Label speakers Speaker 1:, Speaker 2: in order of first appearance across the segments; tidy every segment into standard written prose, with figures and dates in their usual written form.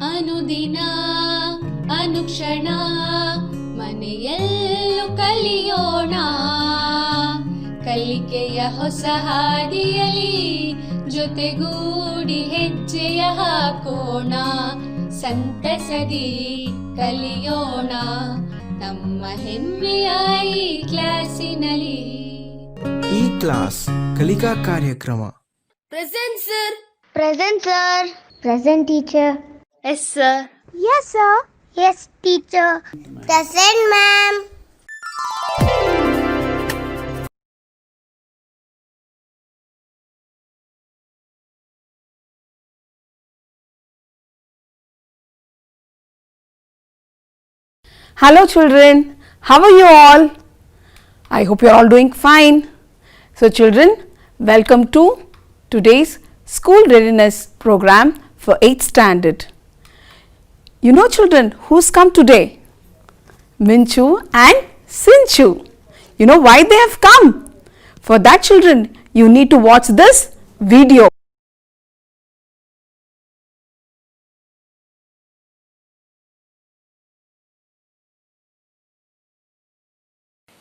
Speaker 1: ಅನುದಿನ ಅನುಕ್ಷಣ ಮನೆಯಲ್ಲೂ ಕಲಿಯೋಣ, ಕಲಿಕೆಯ ಹೊಸ ಹಾದಿಯಲಿ ಜೊತೆಗೂಡಿ ಹೆಜ್ಜೆಯ ಹಾಕೋಣ, ಸಂತಸದಿ ಕಲಿಯೋಣ ನಮ್ಮ ಹೆಮ್ಮೆಯ ಈ ಕ್ಲಾಸಿನಲ್ಲಿ.
Speaker 2: ಈ ಕ್ಲಾಸ್ ಕಲಿಕಾ ಕಾರ್ಯಕ್ರಮ.
Speaker 3: Present sir.
Speaker 4: Present sir. Present teacher.
Speaker 3: Yes sir.
Speaker 4: Yes sir. Yes teacher. Present ma'am.
Speaker 5: Hello children, how are you all? I hope you are all doing fine. So children, welcome to today's school readiness program for 8th standard. You know children, who's come today? Minchu and Sinchu. You know why they have come? For that children, you need to watch this video.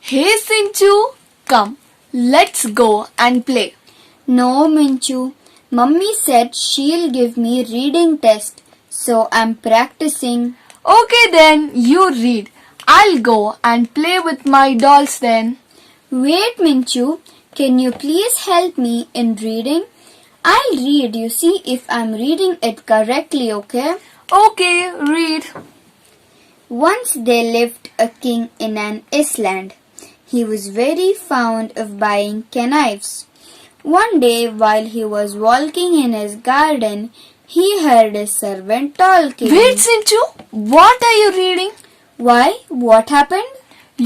Speaker 3: Hey Sinchu, come, let's go and play.
Speaker 6: No, Minchu. Mummy said she'll give me reading test, so I'm practicing.
Speaker 3: Okay then, you read. I'll go and play with my dolls then.
Speaker 6: Wait, Minchu. Can you please help me in reading? I'll read, you see if I'm reading it correctly, okay?
Speaker 3: Okay, read.
Speaker 6: Once there lived a king in an island. He was very fond of buying knives. One day, while he was walking in his garden, he heard his servant talking.
Speaker 3: Wait Sinchu, what are you reading?
Speaker 6: Why? What happened?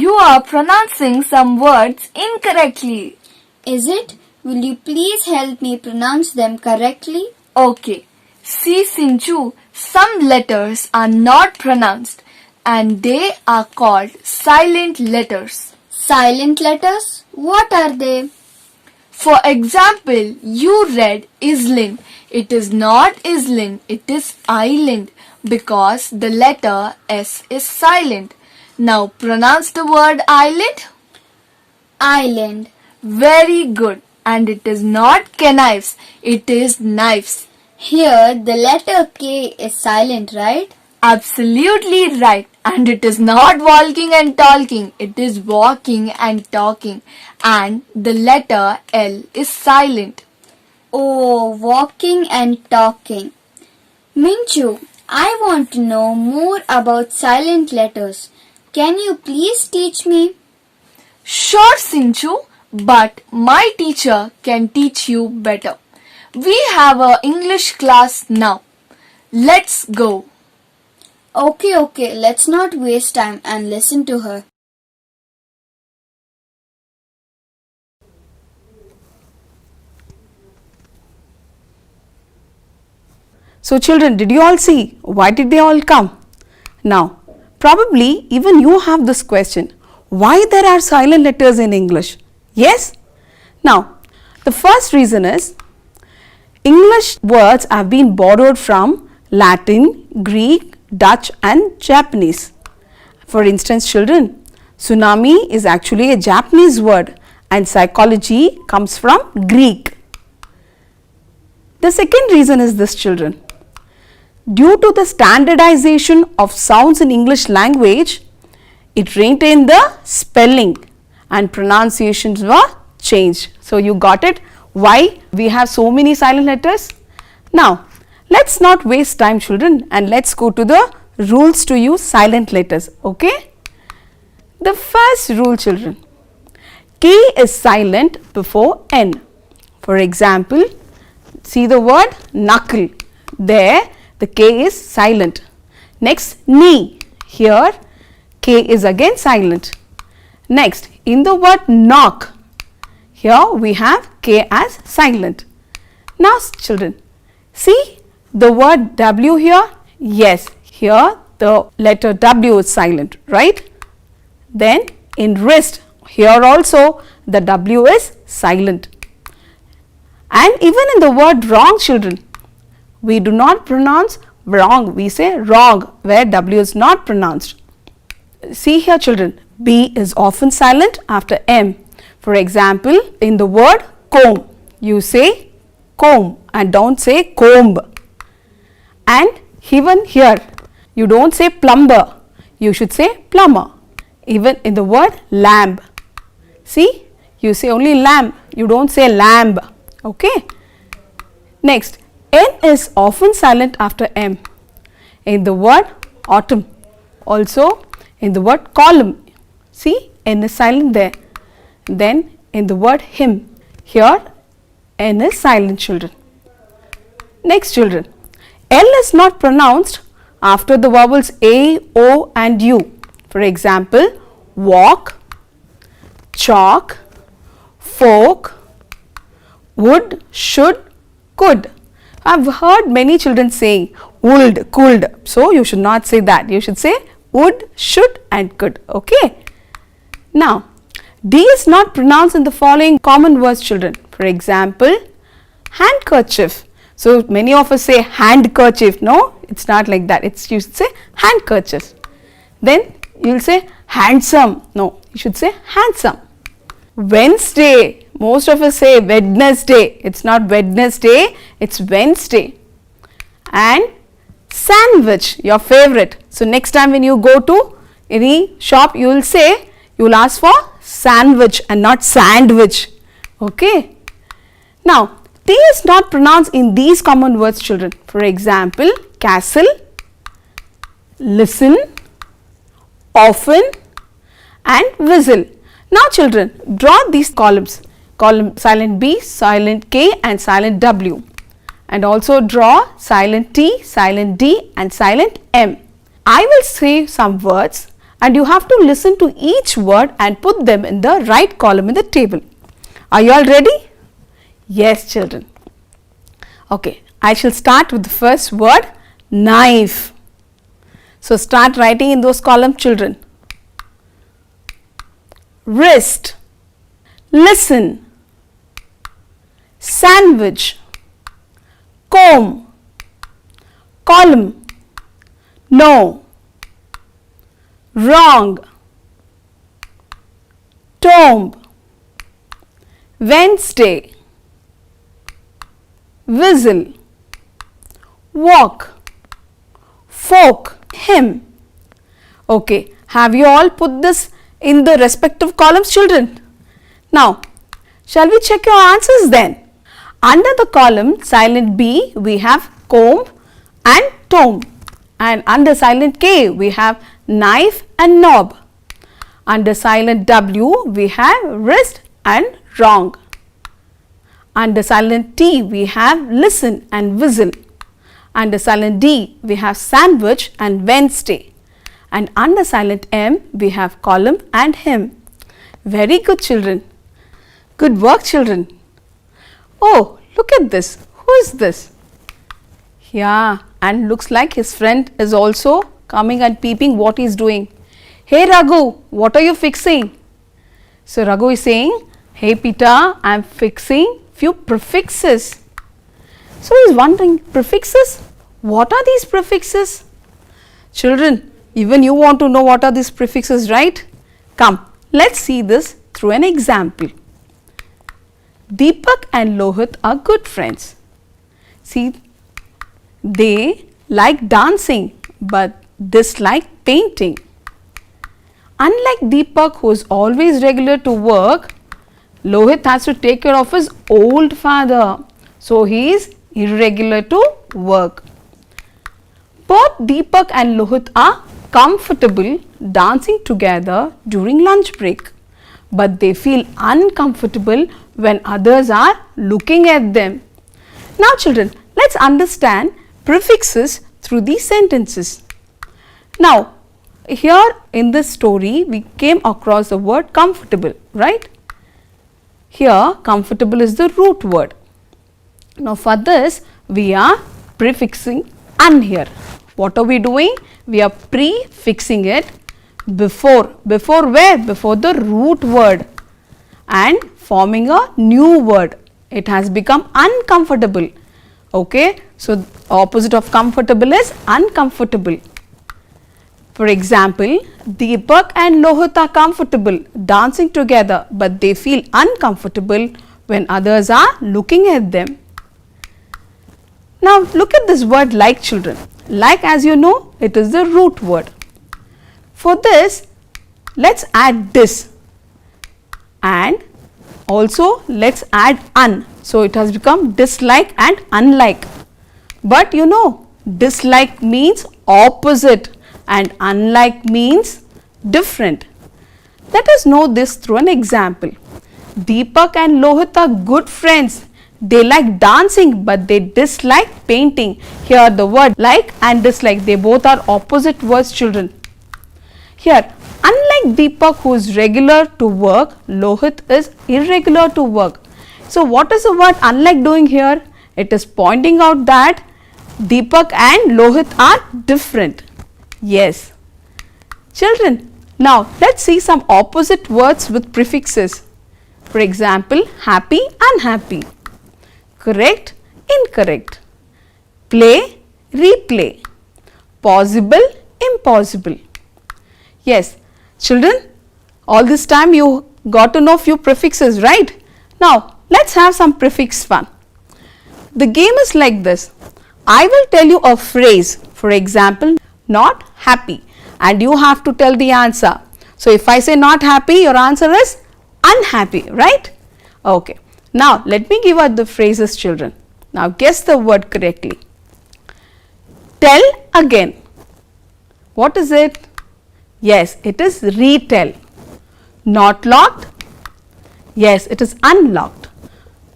Speaker 3: You are pronouncing some words incorrectly.
Speaker 6: Is it? Will you please help me pronounce them correctly?
Speaker 3: Okay, see Sinchu, some letters are not pronounced and they are called silent letters.
Speaker 6: Silent letters? What are they?
Speaker 3: For example, you read island. It is not island, it is island because the letter S is silent. Now pronounce the word island.
Speaker 6: Island.
Speaker 3: Very good. And it is not knives, it is knives.
Speaker 6: Here the letter K is silent, right?
Speaker 3: Absolutely right. And it is not walking and talking, it is walking and talking. And the letter L is silent.
Speaker 6: Oh, walking and talking. Minchu, I want to know more about silent letters. Can you please teach me?
Speaker 3: Sure, Sinchu, but my teacher can teach you better. We have a English class now. Let's go.
Speaker 6: Okay, let's not waste time and listen to her.
Speaker 5: So children, did you all see why did they all come? Now, probably even you have this question, why there are silent letters in English? Yes? Now, the first reason is English words have been borrowed from Latin, Greek, Dutch and Japanese. For instance, children, tsunami is actually a Japanese word and psychology comes from Greek. The second reason is this, children. Due to the standardization of sounds in English language, it retained the spelling and pronunciations were changed. So you got it, why we have so many silent letters? Now, let's not waste time children and let's go to the rules to use silent letters, okay? The first rule children, K is silent before N. For example, see the word knuckle, there the K is silent. Next, knee, here K is again silent. Next, in the word knock, here we have K as silent. Now children, see the word W here, yes, here the letter W is silent, right? Then in wrist, here also the W is silent. And even in the word wrong children, we do not pronounce wrong, we say wrong where W is not pronounced. See here children, B is often silent after M. For example, in the word comb, you say comb and don't say comb. And even here, you don't say plumber, you should say plumber. Even in the word lamb, see, you say only lamb, you don't say lamb. Okay. Next, N is often silent after M. In the word autumn, also in the word column, see, N is silent there. Then in the word hymn, here N is silent children. Next children, L is not pronounced after the vowels A, O and U. For example, walk, chalk, folk, would, should, could. I have heard many children saying would, could. So, you should not say that. You should say would, should and could. Okay. Now, D is not pronounced in the following common words children. For example, handkerchief. So, many of us say handkerchief. No, it's not like that. It's you should say handkerchief. Then you will say handsome. No, you should say handsome. Wednesday. Most of us say Wednesday. It's not Wednesday, it's Wednesday. And sandwich, your favorite. So, next time when you go to any shop, you will say, you will ask for sandwich and not sandwich. Okay. Now, T is not pronounced in these common words children. For example, castle, listen, often and whistle. Now children, draw these columns. Column silent B, silent K and silent W. And also draw silent T, silent D and silent M. I will say some words and you have to listen to each word and put them in the right column in the table. Are you all ready? Yes children. Okay, I shall start with the first word, knife. So, start writing in those columns children. Wrist, listen, sandwich, comb, column, no, wrong, tomb, Wednesday, whistle, walk, folk, hymn. Okay, have you all put this in the respective columns children? Now, shall we check your answers then? Under the column silent B, we have comb and tomb. And under silent K, we have knife and knob. Under silent W, we have wrist and wrong. Under silent T, we have listen and whistle. Under silent D, we have sandwich and Wednesday. And under silent M, we have column and hymn. Very good children. Good work children. Oh, look at this. Who is this? Yeah, and looks like his friend is also coming and peeping what he is doing. Hey Raghu, what are you fixing? So Raghu is saying, hey Peter, I am fixing few prefixes. So he is wondering, prefixes? What are these prefixes? Children, even you want to know what are these prefixes, right? Come, let's see this through an example. Deepak and Lohit are good friends. See, they like dancing but dislike painting. Unlike Deepak, who is always regular to work, Lohit has to take care of his old father. So, he is irregular to work. Both Deepak and Lohit are comfortable dancing together during lunch break. But they feel uncomfortable when others are looking at them. Now children, let's understand prefixes through these sentences. Now, here in this story, we came across the word comfortable, right? Here, comfortable is the root word. Now, for this, we are prefixing un here. What are we doing? We are prefixing it before. Before where? Before the root word and forming a new word. It has become uncomfortable. Okay, so opposite of comfortable is uncomfortable. For example, Deepak and Lohit are comfortable dancing together, but they feel uncomfortable when others are looking at them. Now look at this word like, children. Like, as you know, it is the root word. For this, let's add this, and also let's add un. So it has become dislike and unlike. But you know, dislike means opposite and unlike means different. Let us know this through an example. Deepak and Lohit are good friends. They like dancing, but they dislike painting. Here the word like and dislike, they both are opposite words, children. Here, unlike Deepak, who is regular to work, Lohit is irregular to work. So what is the word unlike doing here? It is pointing out that Deepak and Lohit are different. Yes. Children, now let's see some opposite words with prefixes. For example, happy, unhappy. Correct, incorrect. Play, replay. Possible, impossible. Yes, children, all this time you got to know few prefixes, right? Now, let's have some prefix fun. The game is like this. I will tell you a phrase, for example, not happy, and you have to tell the answer. So, if I say not happy, your answer is unhappy, right? Okay. Now, let me give out the phrases, children. Now, guess the word correctly. Tell again. What is it? Yes, it is retell. Not locked? Yes, it is unlocked.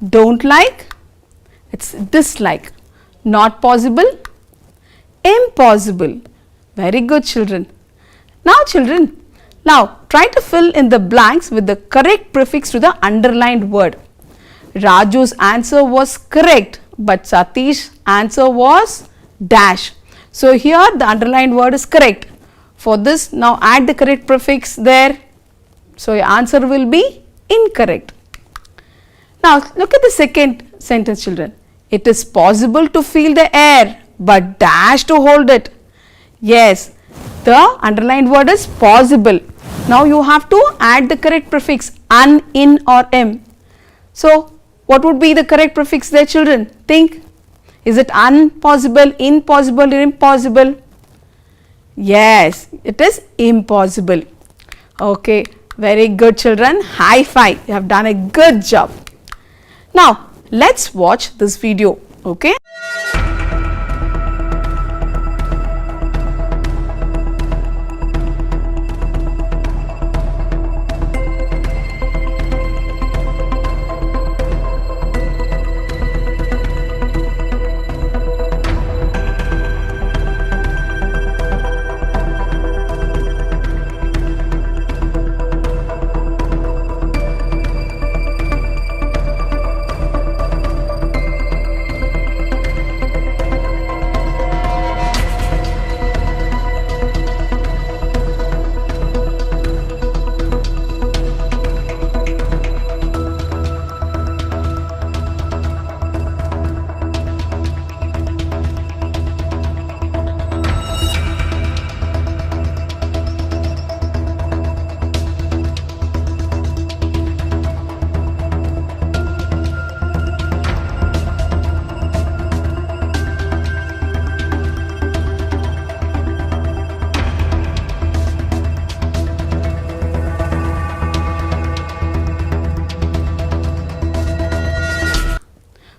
Speaker 5: Don't like? It's dislike. Not possible? Impossible. Very good, children. Now, children, now try to fill in the blanks with the correct prefix to the underlined word. Raju's answer was correct, but Satish's answer was dash. So, here the underlined word is correct. For this, now add the correct prefix there. So, your answer will be incorrect. Now, look at the second sentence, children. It is possible to feel the air, but dash to hold it. Yes, the underlined word is possible. Now, you have to add the correct prefix un, in or m. So, what would be the correct prefix there, children? Think. Is it impossible, impossible or impossible? Yes, it is impossible. Okay, very good, children. High five. You have done a good job. Now, let's watch this video. Okay.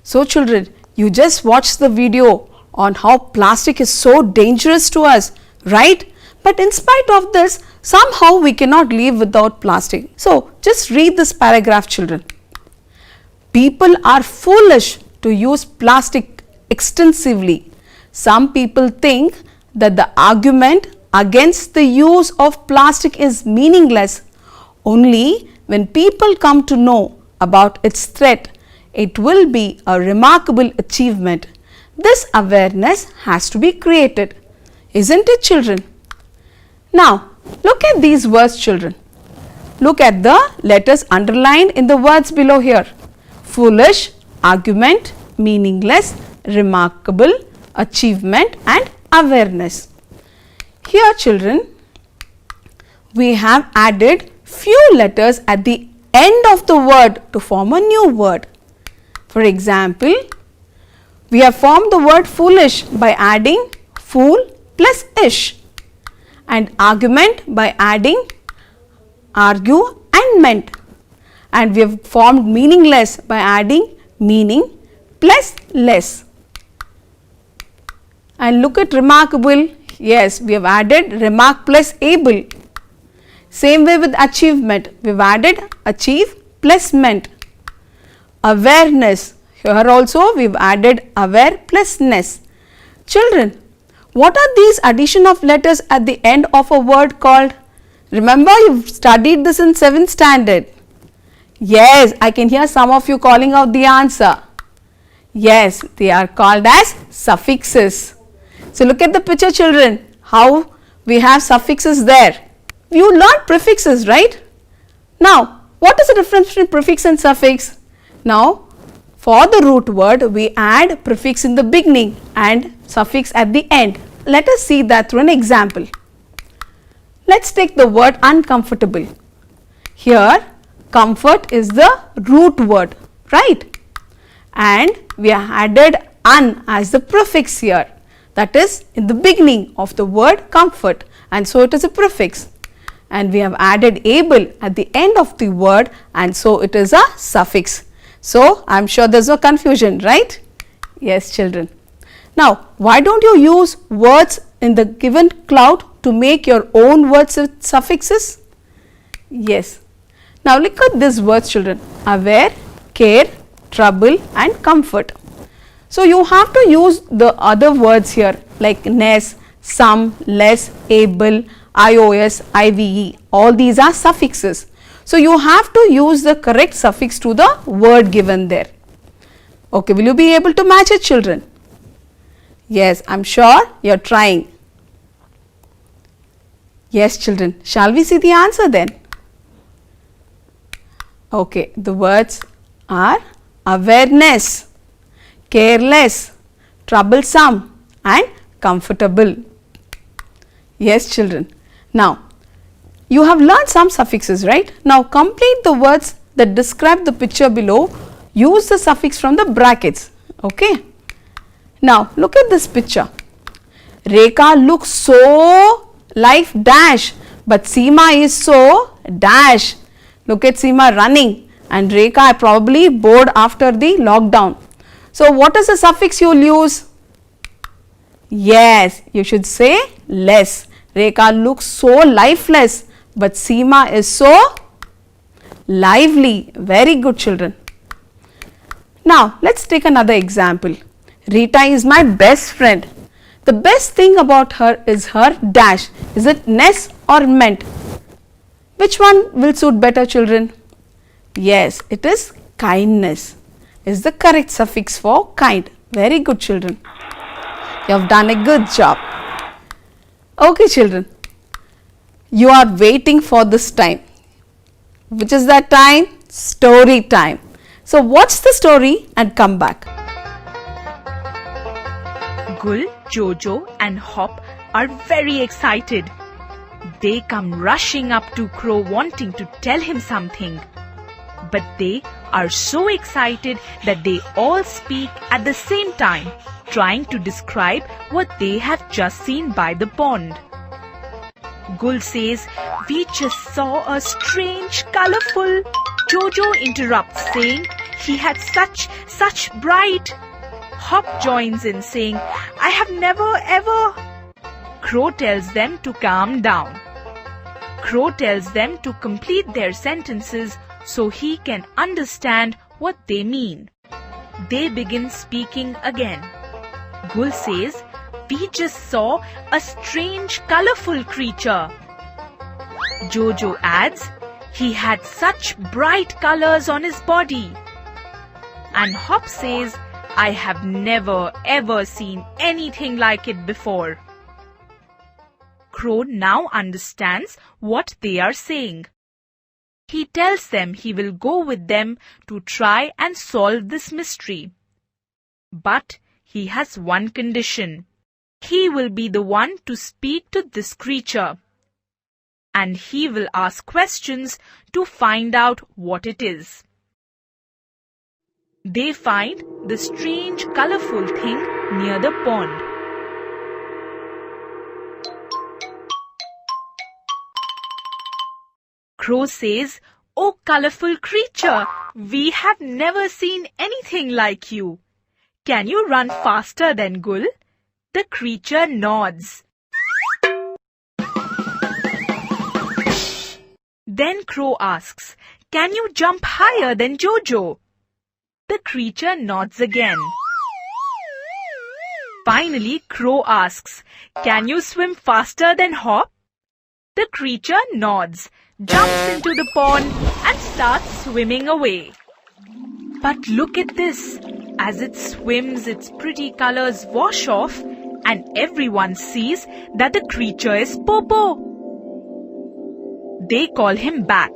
Speaker 5: So, children, you just watched the video on how plastic is so dangerous to us, right? But in spite of this, somehow we cannot live without plastic. So, just read this paragraph, children. People are foolish to use plastic extensively. Some people think that the argument against the use of plastic is meaningless. Only when people come to know about its threat, it will be a remarkable achievement. This awareness has to be created. Isn't it, children? Now, look at these words, children. Look at the letters underlined in the words below here. Foolish, argument, meaningless, remarkable, achievement and awareness. Here children, we have added few letters at the end of the word to form a new word. For example, we have formed the word foolish by adding fool plus ish, and argument by adding argue and meant, and we have formed meaningless by adding meaning plus less. And look at remarkable, yes, we have added remark plus able. Same way with achievement, we have added achieve plus meant. Awareness, here also we have added aware plus ness. Children, what are these addition of letters at the end of a word called? Remember, you studied this in 7th standard. Yes, I can hear some of you calling out the answer. Yes, they are called as suffixes. So look at the picture children, how we have suffixes there. You learned prefixes, right? Now, what is the difference between prefix and suffix? Now, for the root word, we add prefix in the beginning and suffix at the end. Let us see that through an example. Let's take the word uncomfortable. Here, comfort is the root word, right? And we have added un as the prefix here. That is in the beginning of the word comfort, and so it is a prefix. And we have added able at the end of the word, and so it is a suffix. So, I am sure there is no confusion, right? Yes children. Now, why don't you use words in the given cloud to make your own words with suffixes? Yes. Now, look at these words children, aware, care, trouble and comfort. So, you have to use the other words here like ness, some, less, able, ios, ive, all these are suffixes. So, you have to use the correct suffix to the word given there. Okay, will you be able to match it children? Yes, I am sure you are trying. Yes children, shall we see the answer then? Okay, the words are awareness, careless, troublesome and comfortable. Yes children. Now, you have learned some suffixes, right? Now, complete the words that describe the picture below. Use the suffix from the brackets. Okay. Now, look at this picture. Rekha looks so life dash, but Seema is so dash. Look at Seema running, and Rekha are probably bored after the lockdown. So, what is the suffix you will use? Yes, you should say less. Rekha looks so lifeless, but Seema is so lively. Very good children. Now, let us take another example. Rita is my best friend. The best thing about her is her dash. Is it ness or meant? Which one will suit better children? Yes, it is kindness. Is the correct suffix for kind. Very good children. You have done a good job. Okay children, you are waiting for this time. Which is that time? Story time. So watch the story and come back.
Speaker 7: Gul, Jojo and Hop are very excited. They come rushing up to Crow wanting to tell him something. But they are so excited that they all speak at the same time, trying to describe what they have just seen by the pond. Gul says, "We just saw a strange, colorful..." Jojo interrupts saying, "He had such bright..." Hop joins in saying, "I have never ever..." Crow tells them to calm down. Crow tells them to complete their sentences so he can understand what they mean. They begin speaking again. Gul says, "We just saw a strange, colorful creature." Jojo adds, "He had such bright colors on his body." And Hop says, "I have never ever seen anything like it before." Crow now understands what they are saying. He tells them he will go with them to try and solve this mystery. But he has one condition. He will be the one to speak to this creature. And he will ask questions to find out what it is. They find the strange colorful thing near the pond. Crow says, "Oh colorful creature, we have never seen anything like you. Can you run faster than Gul?" The creature nods. Then Crow asks, "Can you jump higher than Jojo?" The creature nods again. Finally, Crow asks, "Can you swim faster than Hop?" The creature nods, jumps into the pond and starts swimming away. But look at this. As it swims, its pretty colors wash off and everyone sees that the creature is Popo. They call him back.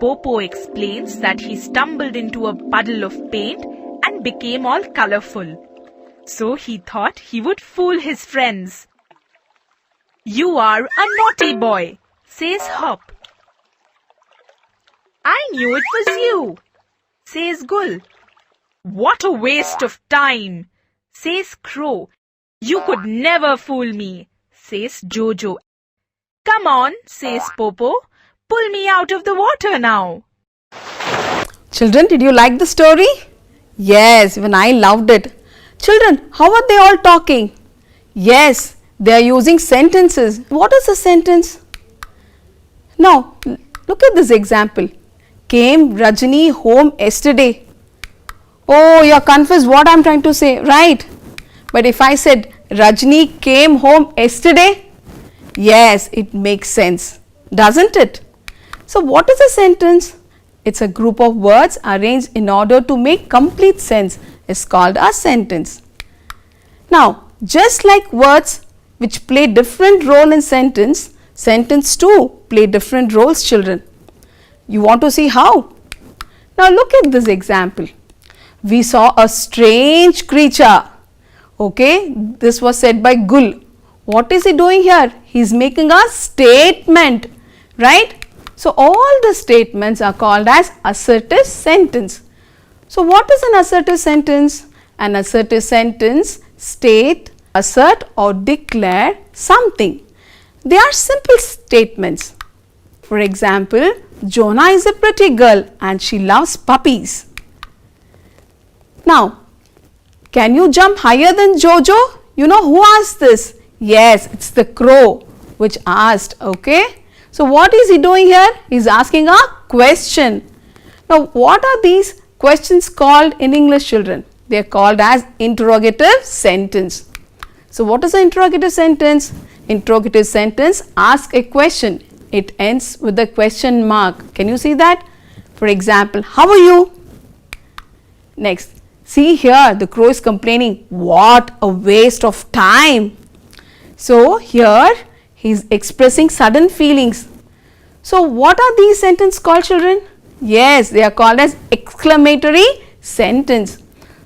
Speaker 7: Popo explains that he stumbled into a puddle of paint and became all colorful. So he thought he would fool his friends. "You are a naughty boy," says Hop. "I knew it was you," says Gul. "What a waste of time," says Crow. "You could never fool me," says Jojo. "Come on," says Popo. "Pull me out of the water now."
Speaker 5: Children, did you like the story? Yes, even I loved it. Children, how are they all talking? Yes, they are using sentences. What is a sentence? Now, look at this example. Came Rajani home yesterday. Oh, you are confused what I am trying to say, right? But if I said Rajani came home yesterday, yes, it makes sense, doesn't it? So, what is a sentence? It's a group of words arranged in order to make complete sense. It's called a sentence. Now, just like words which play different role in sentence, sentence too play different roles, children. You want to see how? Now, look at this example. We saw a strange creature. Okay, this was said by Gul. What is he doing here? He is making a statement, right? So, all the statements are called as assertive sentence. So, what is an assertive sentence? An assertive sentence state, assert or declare something. They are simple statements. For example, Jonah is a pretty girl and she loves puppies. Now, can you jump higher than Jojo? You know who asked this? Yes, it's the crow which asked, okay. So, what is he doing here? He is asking a question. Now, what are these questions called in English, children? They are called as interrogative sentence. So, what is an interrogative sentence? Interrogative sentence asks a question. It ends with a question mark. Can you see that? For example, how are you? Next, see here the crow is complaining, what a waste of time. So, here he is expressing sudden feelings. So, what are these sentences called, children? Yes, they are called as exclamatory sentence.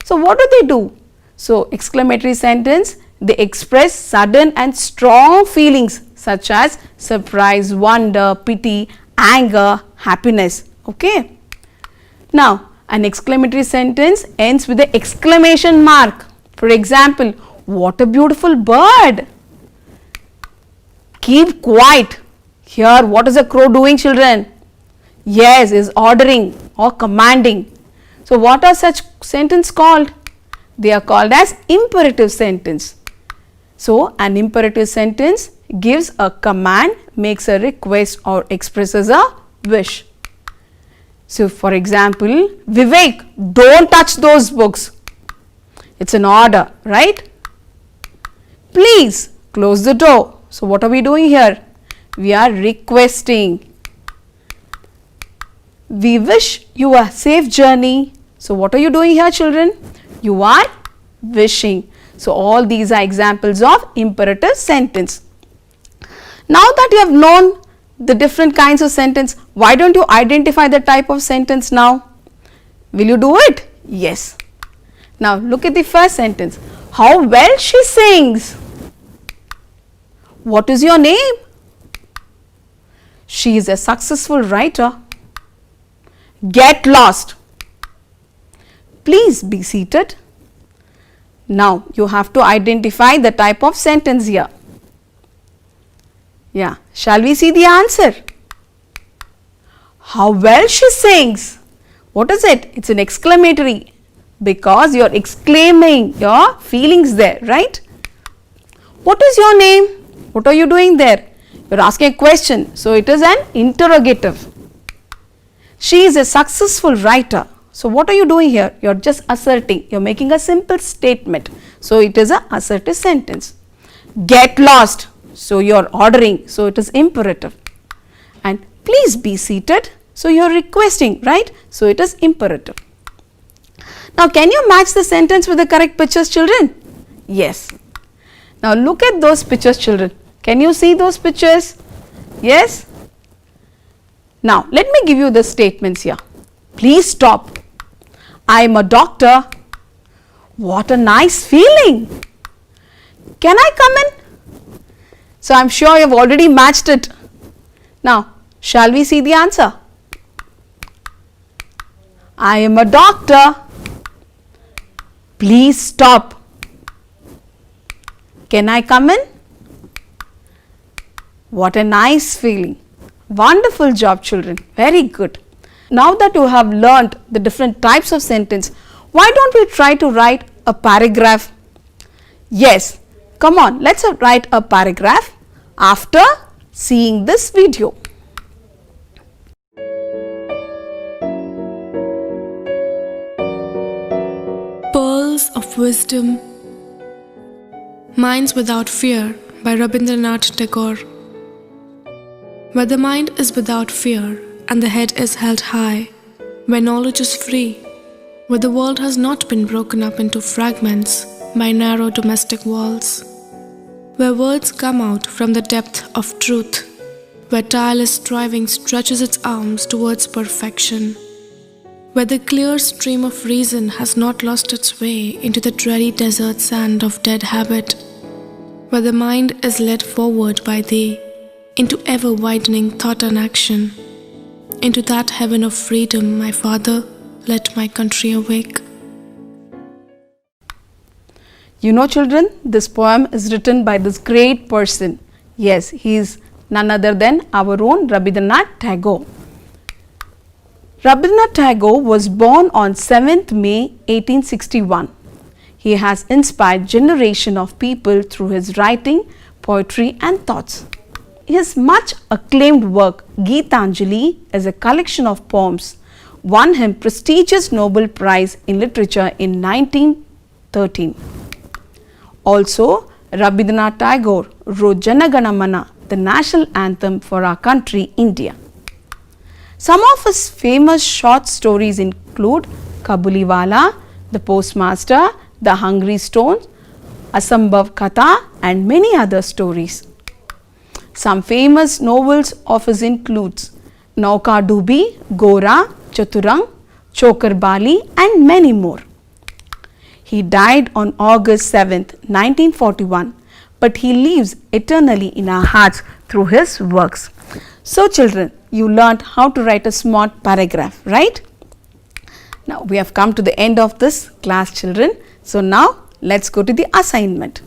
Speaker 5: So, what do? So, exclamatory sentence, they express sudden and strong feelings such as surprise, wonder, pity, anger, happiness. Okay. Now, an exclamatory sentence ends with the exclamation mark. For example, what a beautiful bird. Keep quiet. Here, what is a crow doing, children? Yes, is ordering or commanding. So, what are such sentences called? They are called as imperative sentence. So, an imperative sentence gives a command, makes a request or expresses a wish. So, for example, Vivek, don't touch those books. It's an order, right? Please close the door. So, what are we doing here? We are requesting. We wish you a safe journey. So, what are you doing here, children? You are wishing. So, all these are examples of imperative sentence. Now that you have known the different kinds of sentence, why don't you identify the type of sentence now? Will you do it? Yes. Now look at the first sentence. How well she sings. What is your name? She is a successful writer. Get lost. Please be seated. Now you have to identify the type of sentence here. Yeah, shall we see the answer? How well she sings. What is it? It's an exclamatory because you are exclaiming your feelings there, right? What is your name? What are you doing there? You are asking a question, so it is an interrogative. She is a successful writer. So what are you doing here? You are just asserting. You are making a simple statement. So it is an assertive sentence. Get lost. So you are ordering. So it is imperative. And please be seated. So you are requesting, right? So it is imperative. Now can you match the sentence with the correct pictures, children? Yes. Now look at those pictures, children. Can you see those pictures? Yes. Now let me give you the statements here. Please stop. I am a doctor. What a nice feeling. Can I come in? So I am sure you have already matched it. Now shall we see the answer? I am a doctor. Please stop. Can I come in? What a nice feeling. Wonderful job, children. Very good. Now that you have learnt the different types of sentence, why don't we try to write a paragraph? Yes, come on, let's write a paragraph after seeing this video.
Speaker 8: Pearls of Wisdom. Minds Without Fear by Rabindranath Tagore. Where the mind is without fear and the head is held high, where knowledge is free, where the world has not been broken up into fragments by narrow domestic walls, where words come out from the depth of truth, where tireless striving stretches its arms towards perfection, where the clear stream of reason has not lost its way into the dreary desert sand of dead habit, where the mind is led forward by thee into ever-widening thought and action. Into that heaven of freedom, my Father, let my country awake.
Speaker 5: You know, children, this poem is written by this great person. Yes, he is none other than our own Rabindranath Tagore. Rabindranath Tagore was born on 7th May 1861. He has inspired generation of people through his writing, poetry and thoughts. His much acclaimed work, Geetanjali, is a collection of poems, won him prestigious Nobel Prize in Literature in 1913. Also, Rabindranath Tagore wrote Jana Gana Mana, the national anthem for our country, India. Some of his famous short stories include Kabuliwala, The Postmaster, The Hungry Stone, Asambhav Katha and many other stories. Some famous novels of his includes Nauka Dubi, Gora, Chaturang, Chokar Bali and many more. He died on August 7th, 1941, but he lives eternally in our hearts through his works. So children, you learnt how to write a smart paragraph, right? Now we have come to the end of this class, children. So now let's go to the assignment.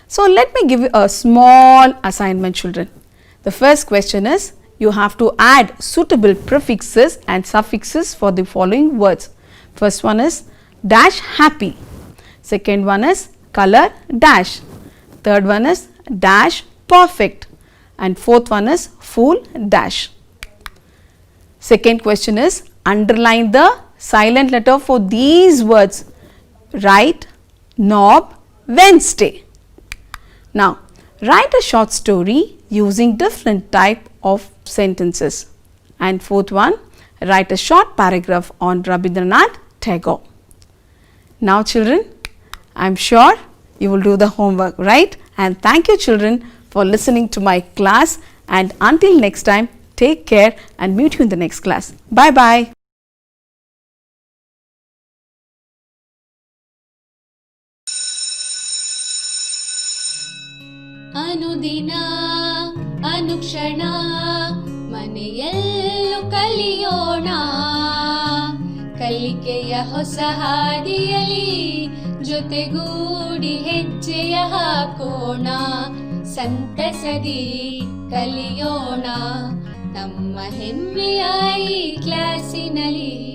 Speaker 5: So let me give you a small assignment, children. The first question is, you have to add suitable prefixes and suffixes for the following words. First one is dash happy. Second one is color dash. Third one is dash perfect. And fourth one is fool dash. Second question is, underline the silent letter for these words. Right, knob, Wednesday. Now, write a short story using different type of sentences. And fourth one, write a short paragraph on Rabindranath Tagore. Now children, I am sure you will do the homework, right? And thank you children for listening to my class, and until next time, take care and meet you in the next class. Bye bye.
Speaker 1: ಅನುದಿನ ಅನುಕ್ಷಣ ಮನೆಯಲ್ಲೂ ಕಲಿಯೋಣ. ಕಲಿಕೆಯ ಹೊಸ ಹಾದಿಯಲಿ ಜೊತೆಗೂಡಿ ಹೆಜ್ಜೆಯ ಹಾಕೋಣ. ಸಂತಸದಿ ಕಲಿಯೋಣ ನಮ್ಮ ಹೆಮ್ಮೆಯ ಈ ಕ್ಲಾಸಿನಲ್ಲಿ.